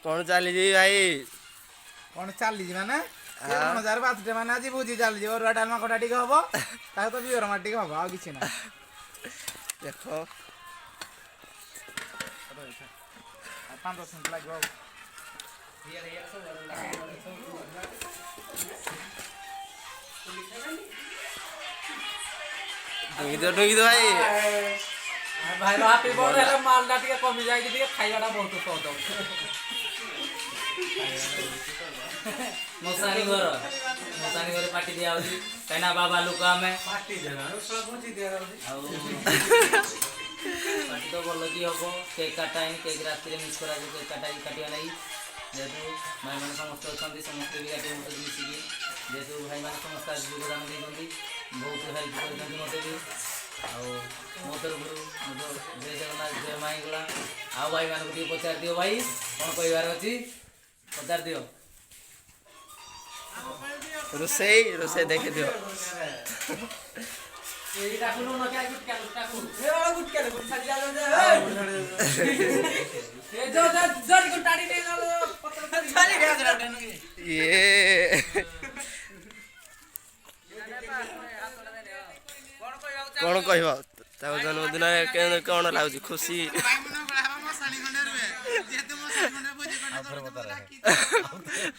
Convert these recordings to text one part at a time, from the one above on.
कौन चली जी भाई कौन चली माने हजार बातटे माने आज भोजी चली अरुआ डालमा खटा टिके हबो ताको तो बियर माटी हबो आ किछि ना देखो 5-10 मिनिट लागबो डुगी दो भाई भाई हैप्पी बर्थडे रे मालटा टिके कमी जाई टिके खाइबाटा बहुत स्वाद मोसानी घर पार्टी दिया होची कहिना बाबा लोक हमें पार्टी देना उसला पहुंची दिया पार्टी तो बोल की हबो केक काटाई केक रात्रि मिस करा जो केक काटाई काटिया नहीं जेतु भाई माने समस्त अछंती समस्त भी काटी मते मिसिकी जेतु भाई माने समस्त योगदान देइछंती बहुत हेल्प करछंती मते भी आउ मोतर गुरु जय जगन्नाथ जय माई गुला आउ भाई माने को पचार दियो भाई कोन कहिवार अछि पचार दियो रोसे देखे दियो ए डाकुनो न क्या गुट क्या टाकू ए वाला गुट क्या गुट छाड़ जा ए जो को टाड़ी दे पत्र छाड़ी गया ये कौन कहब जन्मदिन कौन लगुच खुशी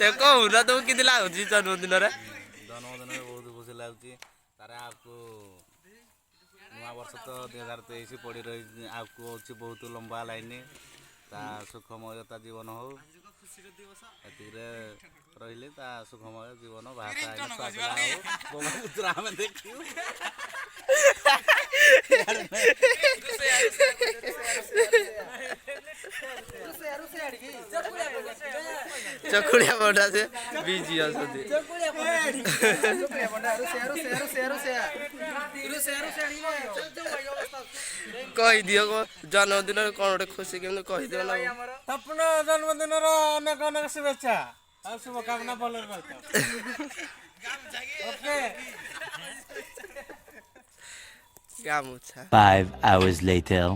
कहू ना तुम कि लगुच जन्मदिन बहुत खुशी लगुच तार आपको नवा वर्ष तो 2023 पड़ी रही आपको अच्छी बहुत लंबा लाइन ता सुखमयता जीवन हो रही सुखमय जीवन भाषा देखियो चकुड़िया बड़ा से बीजी असती कही दियो जन्मदिन कौन गोटे खुशी केमती कही दियो ना अपना जन्मदिन अनेक अनेक शुभेच्छा और शुभकामना भल ओके गामुछा 5 hours later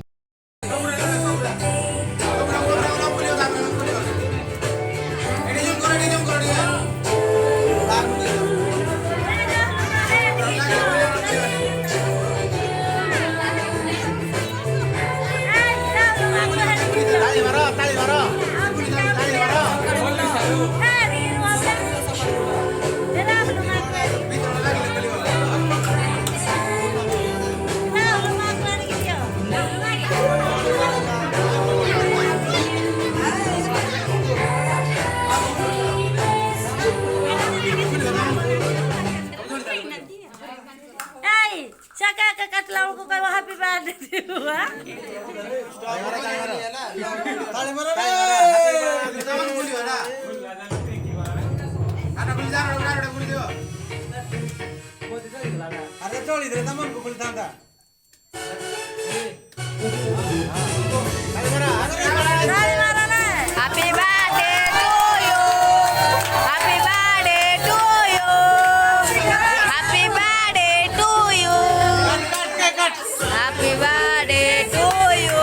हैप्पी बर्थडे अरे चोली दे तमन को बोलता था happy birthday to you happy birthday to you happy birthday to you happy birthday to you happy birthday to you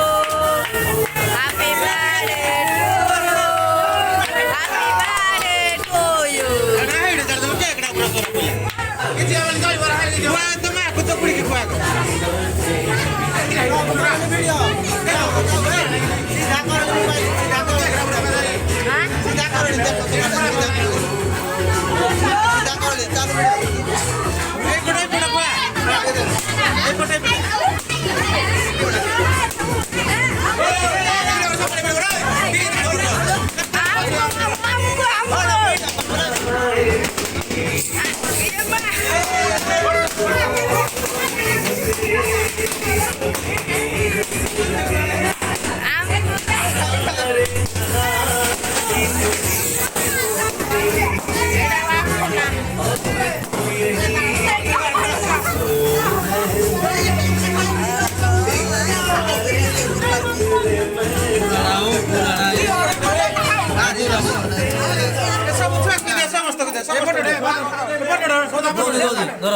धरो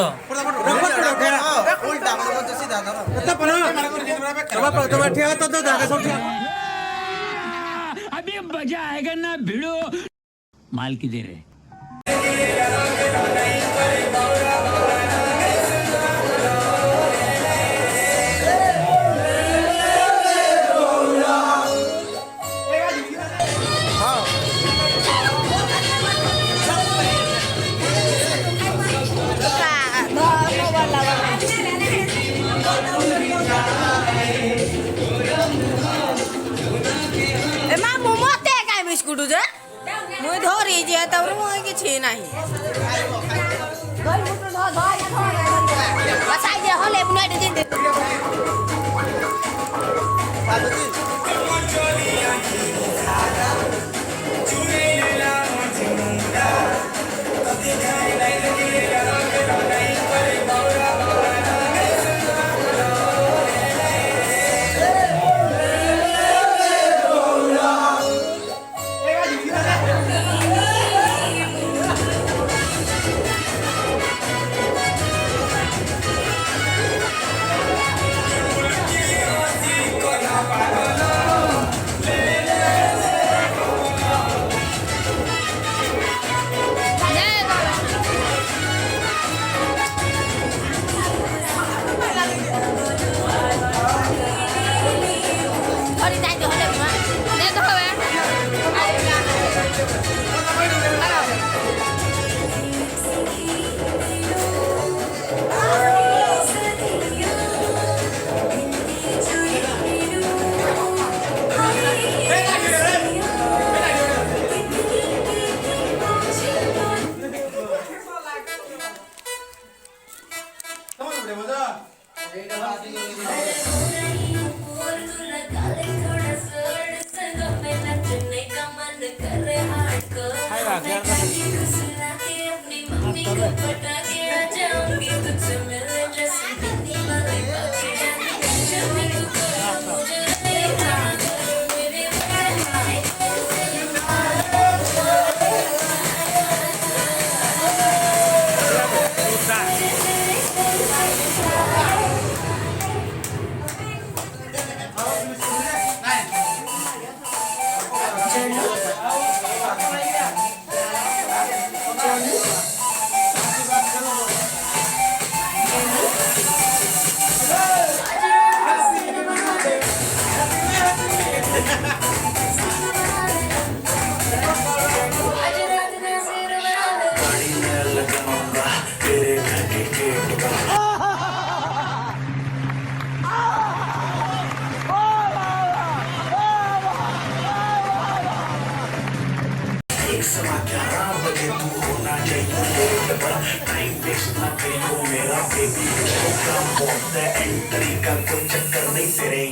अभी मजा आएगा ना भिड़ो माल की दे रहे ଏମା ମୁଁ ମତେ କାଇଁ ବିସ୍କୁଟ ଯେ ମୁଇଁ ଧରି ଯେ ତାପରେ ମୁଇଁ କିଛି ନାହିଁ ବସାଇ ଯେ ହଲେ ମୁଁ ଏଠି ଜିନ୍ଦେ ধরি যাই তো হলে মা নে তো হবে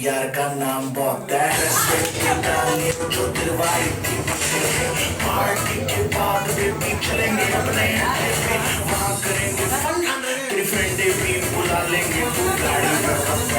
यार का नाम बहुत है जो दिलवाई थी पार्टी के बाद बेबी चलेंगे अपने वहाँ करेंगे फन तेरी फ्रेंडे भी बुला लेंगे तू गाड़ी में